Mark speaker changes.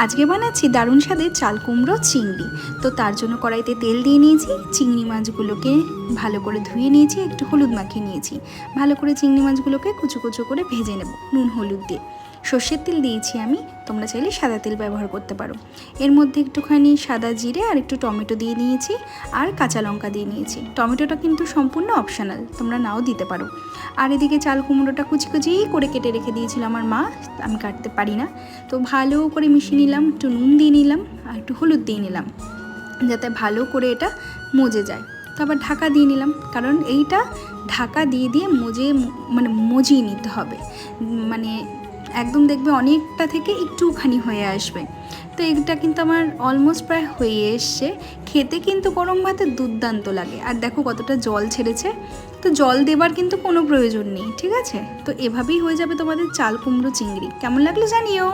Speaker 1: আজকে বানাচ্ছি দারুণ স্বাদের চাল কুমড়ো চিংড়ি। তো তার জন্য কড়াইতে তেল দিয়ে নিয়েছি, চিংড়ি মাছগুলোকে ভালো করে ধুয়ে নিয়েছি, একটু হলুদ মাখিয়ে নিয়েছি। ভালো করে চিংড়ি মাছগুলোকে কুচো কুচো করে ভেজে নেব নুন হলুদ দিয়ে। সর্ষের তেল দিয়েছি আমি, তোমরা চাইলে সাদা তেল ব্যবহার করতে পারো। এর মধ্যে একটুখানি সাদা জিরে আর একটু টমেটো দিয়ে নিয়েছি, আর কাঁচা লঙ্কা দিয়ে নিয়েছি। টমেটোটা কিন্তু সম্পূর্ণ অপশনাল, তোমরা নাও দিতে পারো। আর এদিকে চাল কুমড়োটা কুচি কুচি করে কেটে রেখে দিয়েছিল আমার মা, আমি কাটতে পারি না। তো ভালো করে মিশিয়ে নিলাম, একটু নুন দিয়ে নিলাম আর একটু হলুদ দিয়ে নিলাম, যাতে ভালো করে এটা মজে যায়। তো আবার ঢাকা দিয়ে নিলাম, কারণ এইটা ঢাকা দিয়ে দিয়ে মজিয়ে নিতে হবে, মানে একদম দেখবে অনেকটা থেকে একটুখানি হয়ে আসবে। তো এটা কিন্তু আমার অলমোস্ট প্রায় হয়ে এসছে। খেতে কিন্তু গরম ভাতে দুর্দান্ত লাগে। আর দেখো কতটা জল ছেড়েছে, তো জল দেবার কিন্তু কোনো প্রয়োজন নেই, ঠিক আছে? তো এভাবেই হয়ে যাবে তোমাদের চাল কুমড়ো চিংড়ি। কেমন লাগলো জানিও।